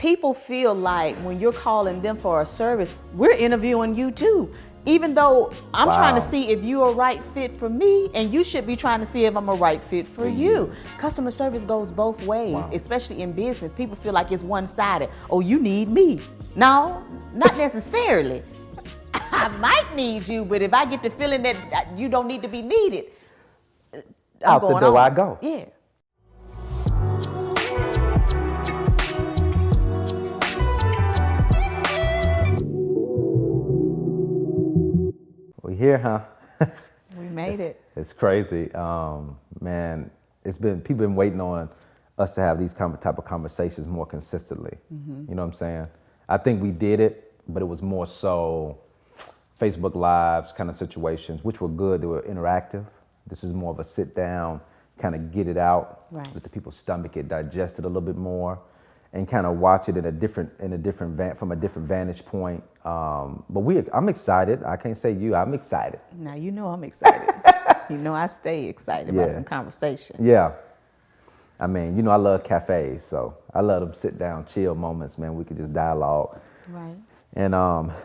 people feel like when you're calling them for a service, we're interviewing you too. Even though I'm trying to see if you're a right fit for me, and you should be trying to see if I'm a right fit for you. Customer service goes both ways, especially in business. People feel like it's one-sided. Oh, you need me. No, not necessarily. I might need you, but if I get the feeling that you don't need to be needed, out the door I go. Yeah. We here, huh? We made it. It's crazy, man. People been waiting on us to have these type of conversations more consistently. You know what I'm saying? I think we did it, but it was more so Facebook Lives kind of situations, which were good. They were interactive. This is more of a sit down, kind of get it out, let the people's stomach it, digest it a little bit more, and kind of watch it from a different vantage point. But I'm excited. I can't say you. I'm excited. Now you know I'm excited. You know I stay excited about some conversation. Yeah. I mean, you know I love cafes, so I love them sit down, chill moments, man. We could just dialogue. Right. And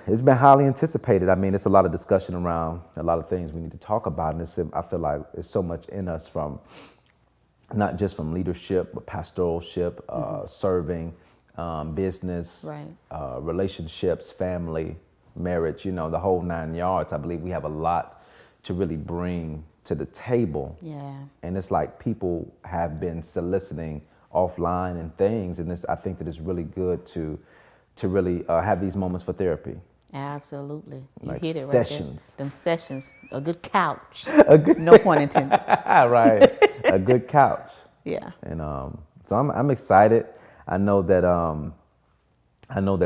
it's been highly anticipated. I mean, it's a lot of discussion around a lot of things we need to talk about. And I feel like it's so much in us from, not just from leadership, but pastoralship, serving, business, relationships, family, marriage, you know, the whole 9 yards. I believe we have a lot to really bring to the table. Yeah. And it's like people have been soliciting offline and things. And I think that it's really good to really have these moments for therapy. Absolutely. You like hit it sessions. right there. Them sessions. A good couch. A no pun intended. Right. A good couch. Yeah. And so I'm excited. I know that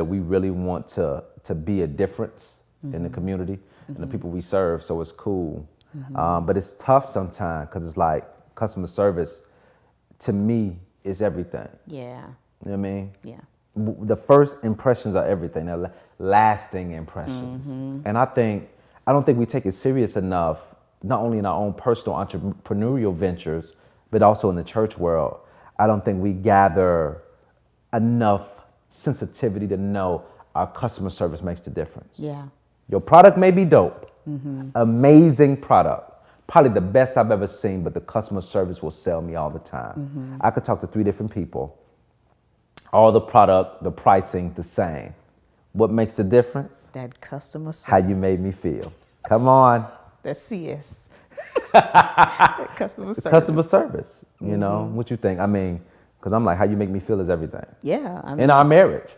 we really want to be a difference in the community and the people we serve. So it's cool. But it's tough sometimes because it's like customer service to me is everything. Yeah. You know what I mean? Yeah. The first impressions are everything. They're lasting impressions. And I don't think we take it serious enough, not only in our own personal entrepreneurial ventures, but also in the church world. I don't think we gather enough sensitivity to know our customer service makes the difference. Yeah. Your product may be dope, amazing product, probably the best I've ever seen, but the customer service will sell me all the time. I could talk to 3 different people. All the product, the pricing, the same. What makes the difference? That customer service. How you made me feel. Come on. That's CS. That customer service. Customer service. You know, what you think? I mean, because I'm like, how you make me feel is everything. Yeah. I mean, in our marriage.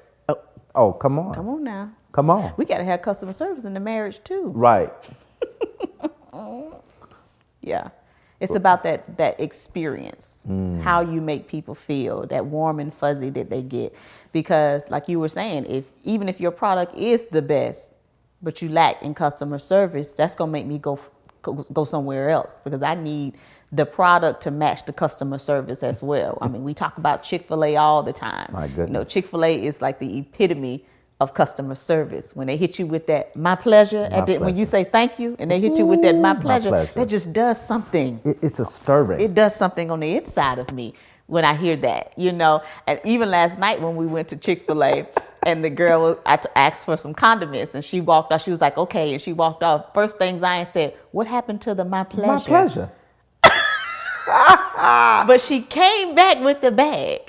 Oh, come on. Come on now. Come on. We got to have customer service in the marriage too. Right. Yeah. It's about that experience, how you make people feel, that warm and fuzzy that they get. Because like you were saying, even if your product is the best, but you lack in customer service, that's going to make me go somewhere else, because I need the product to match the customer service as well. I mean, we talk about Chick-fil-A all the time. My goodness. You know, Chick-fil-A is like the epitome of customer service. When they hit you with that "my pleasure," when you say thank you, and they hit you with that "my pleasure," that just does something. It's a stirring. It does something on the inside of me when I hear that, you know. And even last night when we went to Chick-fil-A, and the girl, I asked for some condiments, and she walked off. She was like, "Okay," and she walked off. First thing Zion said, "What happened to the my pleasure?" My pleasure. But she came back with the bag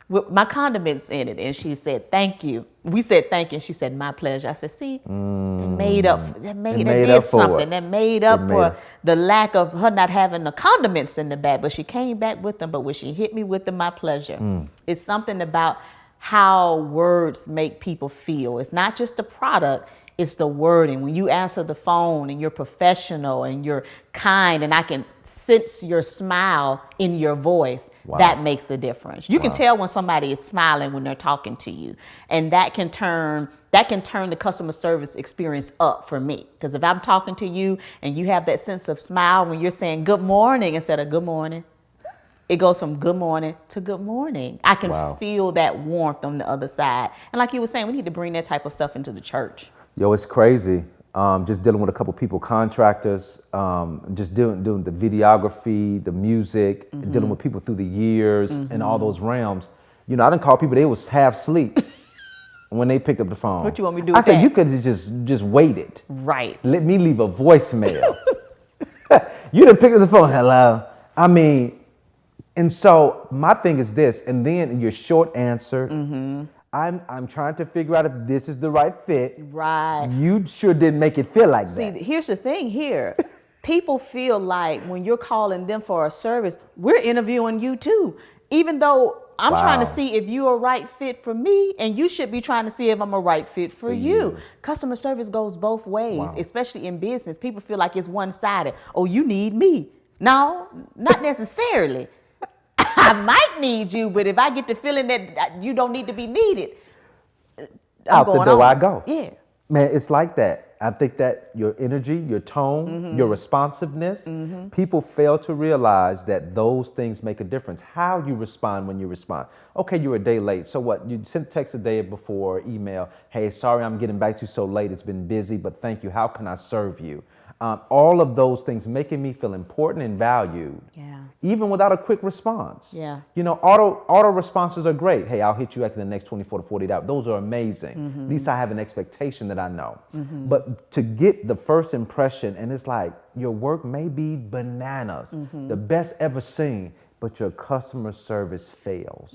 with my condiments in it, and she said, "Thank you." We said thank you, and she said, "My pleasure." I said, "See, that made up. That did something. That made up for the lack of her not having the condiments in the bag." But she came back with them. But when she hit me with the "my pleasure," it's something about how words make people feel. It's not just the product. It's the wording. When you answer the phone and you're professional and you're kind, and I can sense your smile in your voice, that makes a difference. You can tell when somebody is smiling when they're talking to you, and that can turn the customer service experience up for me. Because if I'm talking to you and you have that sense of smile when you're saying good morning instead of good morning, it goes from good morning to good morning. I can feel that warmth on the other side. And like you were saying, we need to bring that type of stuff into the church. Yo, it's crazy. Just dealing with a couple people, contractors, just doing the videography, the music, dealing with people through the years and all those realms. You know, I didn't call people, they was half asleep when they picked up the phone. What you want me to do I with said, that? you could have just waited. Right. Let me leave a voicemail. You didn't pick up the phone. Hello. I mean, and so my thing is this, and then your short answer, I'm trying to figure out if this is the right fit. Right. You sure didn't make it feel like See, that. here's the thing here. People feel like when you're calling them for a service, we're interviewing you too. Even though I'm trying to Wow. see if you're a right fit for me, and you should be trying to see if I'm a right fit for you. Customer service goes both ways, Wow. especially in business. People feel like it's one-sided. Oh, you need me. No, not necessarily. I might need you, but if I get the feeling that you don't need to be needed, I'm Out the going door on. I go. Yeah. Man, it's like that. I think that your energy, your tone, your responsiveness, people fail to realize that those things make a difference. How you respond when you respond. Okay, you're a day late. So what? You sent text a day before, email. Hey, sorry I'm getting back to you so late. It's been busy, but thank you. How can I serve you? All of those things making me feel important and valued. Yeah. Even without a quick response. Yeah. You know, auto responses are great. Hey, I'll hit you after the next 24 to 48 hours. Those are amazing. At least I have an expectation that I know. But to get the first impression, and it's like, your work may be bananas, the best ever seen, but your customer service fails.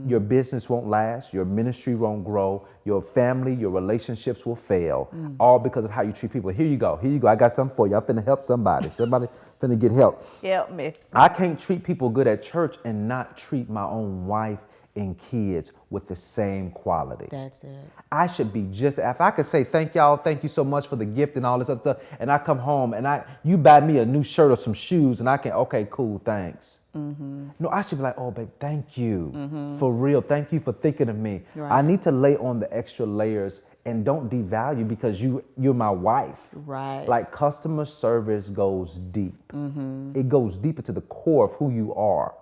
Your business won't last, your ministry won't grow, your family, your relationships will fail, all because of how you treat people. Here you go, I got something for you. I'm finna help somebody. Somebody finna get help. Help me. I can't treat people good at church and not treat my own wife and kids with the same quality. That's it. I should be just, if I could say, thank y'all, thank you so much for the gift and all this other stuff, and I come home and you buy me a new shirt or some shoes and I can, okay, cool, thanks. No, I should be like, oh, babe, thank you. For real, thank you for thinking of me. Right. I need to lay on the extra layers and don't devalue because you're my wife. Right. Like customer service goes deep. It goes deep into the core of who you are.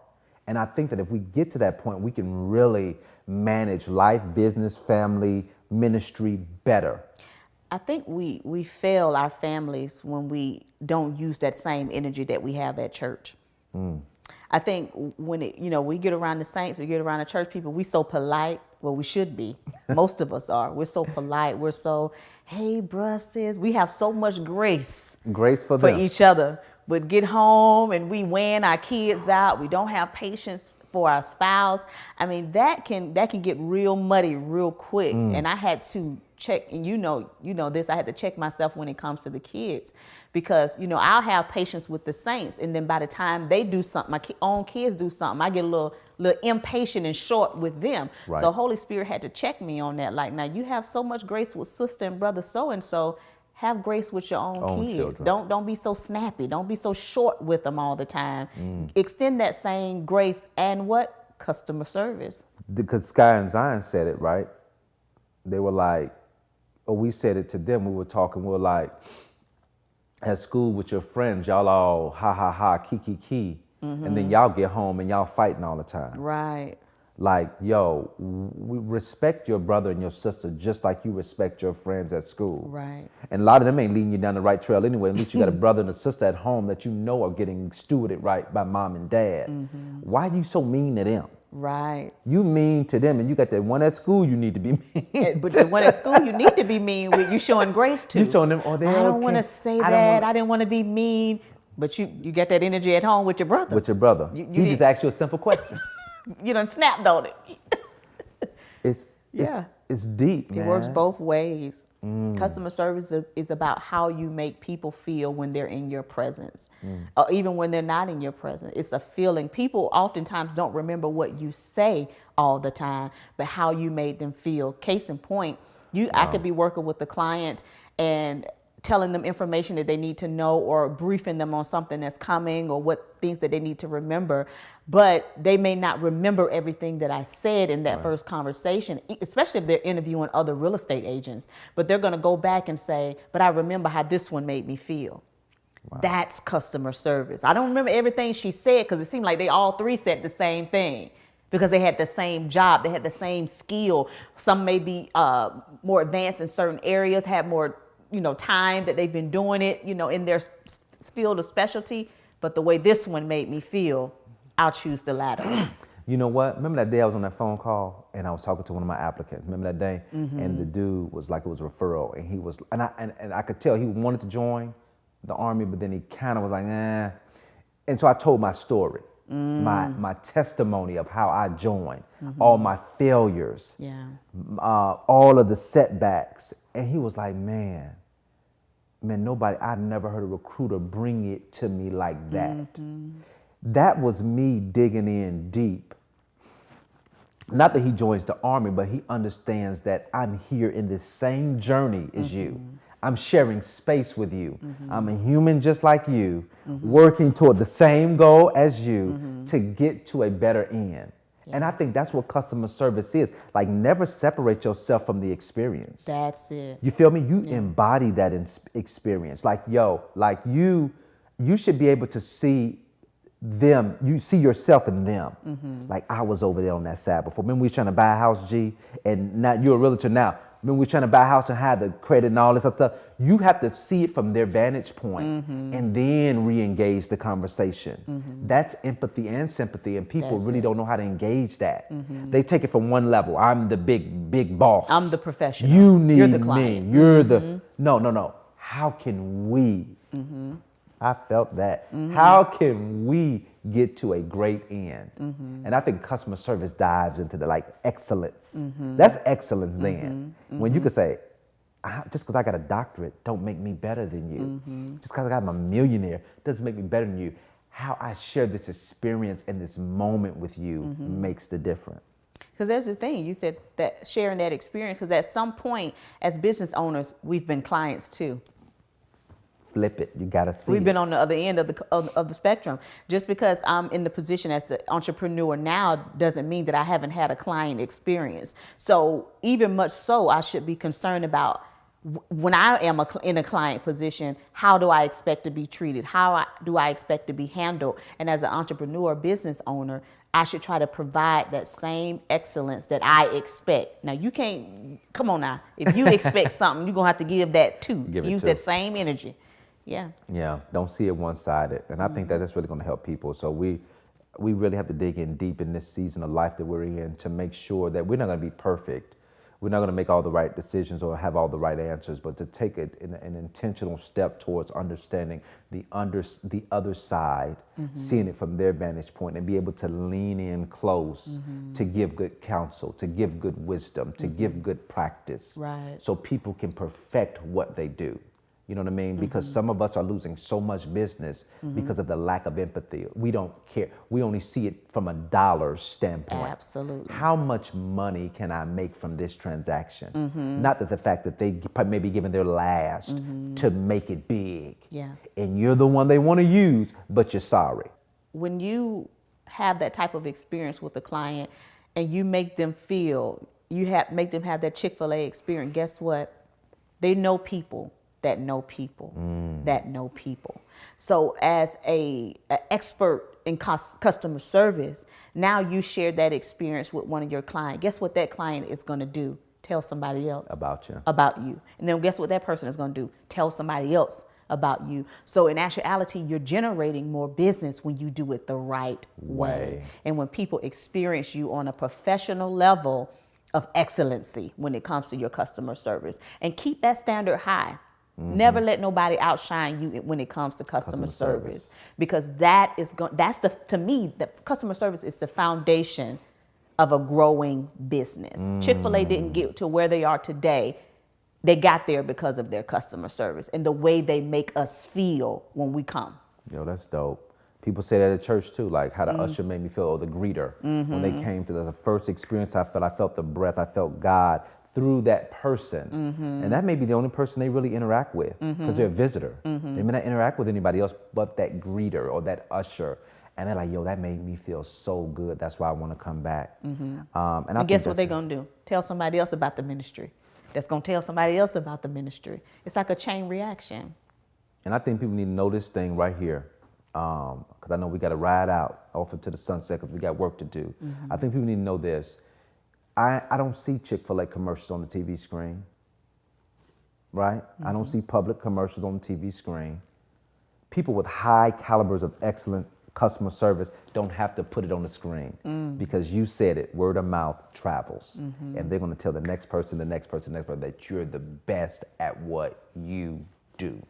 And I think that if we get to that point, we can really manage life, business, family, ministry better. I think we fail our families when we don't use that same energy that we have at church. I think when we get around the saints, we get around the church people, we so polite. Well, we should be. Most of us are. We're so polite. We're so, hey, bruh, sis. We have so much grace. Grace for them. each other. But get home and we wean our kids out. We don't have patience for our spouse. I mean, that can get real muddy real quick. And I had to check, and you know this, I had to check myself when it comes to the kids. Because, I'll have patience with the saints. And then by the time they do something, my own kids do something, I get a little impatient and short with them. Right. So Holy Spirit had to check me on that. Like, now you have so much grace with sister and brother so-and-so. Have grace with your own kids. Children. Don't be so snappy. Don't be so short with them all the time. Extend that same grace and what? Customer service. Because Sky and Zion said it, right? They were like, or we said it to them. We were talking, we were like, at school with your friends, y'all all ha ha ha, key. And then y'all get home and y'all fighting all the time. Right. Like, yo, we respect your brother and your sister just like you respect your friends at school. Right. And a lot of them ain't leading you down the right trail anyway. At least you got a brother and a sister at home that you know are getting stewarded right by mom and dad. Why are you so mean to them? Right. You mean to them, and you got that one at school you need to be mean. But the one at school you need to be mean with, you showing grace to. You showing them, oh, they're I don't okay. want to say I don't that. wanna- I didn't want to be mean. But you got that energy at home with your brother. With your brother. You He just did- asked you a simple question. You done snapped on it. It's deep, man. It works both ways. Customer service is about how you make people feel when they're in your presence, or even when they're not in your presence. It's a feeling. People oftentimes don't remember what you say all the time, but how you made them feel. Case in point, I could be working with the client and telling them information that they need to know, or briefing them on something that's coming, or what things that they need to remember. But they may not remember everything that I said in that first conversation, especially if they're interviewing other real estate agents. But they're going to go back and say, but I remember how this one made me feel. Wow. That's customer service. I don't remember everything she said because it seemed like they all three said the same thing, because they had the same job, they had the same skill. Some may be more advanced in certain areas, have more time that they've been doing it, in their field of specialty. But the way this one made me feel, I'll choose the latter. You know what? Remember that day I was on that phone call and I was talking to one of my applicants. Remember that day? And the dude was like, it was a referral, and he was, and I could tell he wanted to join the Army, but then he kind of was like, eh. And so I told my story, my testimony of how I joined, all my failures, all of the setbacks, and he was like, man, nobody, I've never heard a recruiter bring it to me like that. That was me digging in deep. Not that he joins the Army, but he understands that I'm here in this same journey as you. I'm sharing space with you. I'm a human just like you, working toward the same goal as you to get to a better end. And I think that's what customer service is. Like, never separate yourself from the experience. That's it. You feel me? You embody that experience. Like, you should be able to see them. You see yourself in them. Like, I was over there on that side before. Remember we was trying to buy a house, G, and now you're a realtor now. Remember we were trying to buy a house and have the credit and all this other stuff. You have to see it from their vantage point and then re-engage the conversation. That's empathy and sympathy, and people really don't know how to engage that. They take it from one level. I'm the big boss. I'm the professional. You need You're the client. me. You're the, no. How can we, I felt that. How can we get to a great end? And I think customer service dives into the excellence. That's excellence then. When you could say, just because I got a doctorate don't make me better than you. Just because I'm a millionaire doesn't make me better than you. How I share this experience and this moment with you makes the difference. Because there's the thing, you said that sharing that experience, because at some point as business owners, we've been clients too. Flip it. You got to see We've been on the other end of the spectrum. Just because I'm in the position as the entrepreneur now doesn't mean that I haven't had a client experience. So even much so, I should be concerned about when I am in a client position, how do I expect to be treated? Do I expect to be handled? And as an entrepreneur, business owner, I should try to provide that same excellence that I expect. Now, you can't, come on now. If you expect something, you're going to have to give that too. Use that same energy. Yeah. Don't see it one-sided. And I think that that's really going to help people. So we really have to dig in deep in this season of life that we're in to make sure that we're not going to be perfect. We're not going to make all the right decisions or have all the right answers, but to take it in an intentional step towards understanding the other side, seeing it from their vantage point, and be able to lean in close to give good counsel, to give good wisdom, to give good practice, so people can perfect what they do. You know what I mean? Because some of us are losing so much business because of the lack of empathy. We don't care. We only see it from a dollar standpoint. Absolutely. How much money can I make from this transaction? Not that the fact that they may be giving their last to make it big. And you're the one they want to use, but you're sorry. When you have that type of experience with a client and you make them feel, make them have that Chick-fil-A experience, guess what? They know people that know people, that know people. So as an expert in customer service, now you share that experience with one of your clients. Guess what that client is going to do? Tell somebody else about you. And then guess what that person is going to do? Tell somebody else about you. So in actuality, you're generating more business when you do it the right way. And when people experience you on a professional level of excellency when it comes to your customer service. And keep that standard high. Never let nobody outshine you when it comes to customer service, because to me, the customer service is the foundation of a growing business. Chick-fil-A didn't get to where they are today. They got there because of their customer service and the way they make us feel when we come. Yo, that's dope. People say that at church too, like how the usher made me feel, or the greeter. When they came to the first experience I felt the breath, I felt God through that person. And that may be the only person they really interact with, because they're a visitor. They may not interact with anybody else but that greeter or that usher. And they're like, yo, that made me feel so good. That's why I want to come back. And guess what they're going to do? Tell somebody else about the ministry. That's going to tell somebody else about the ministry. It's like a chain reaction. And I think people need to know this thing right here. Because I know we got to ride out off into the sunset because we got work to do. I think people need to know this. I don't see Chick-fil-A commercials on the TV screen, right? I don't see public commercials on the TV screen. People with high calibers of excellence customer service, don't have to put it on the screen because you said it. Word of mouth travels, and they're going to tell the next person that you're the best at what you do.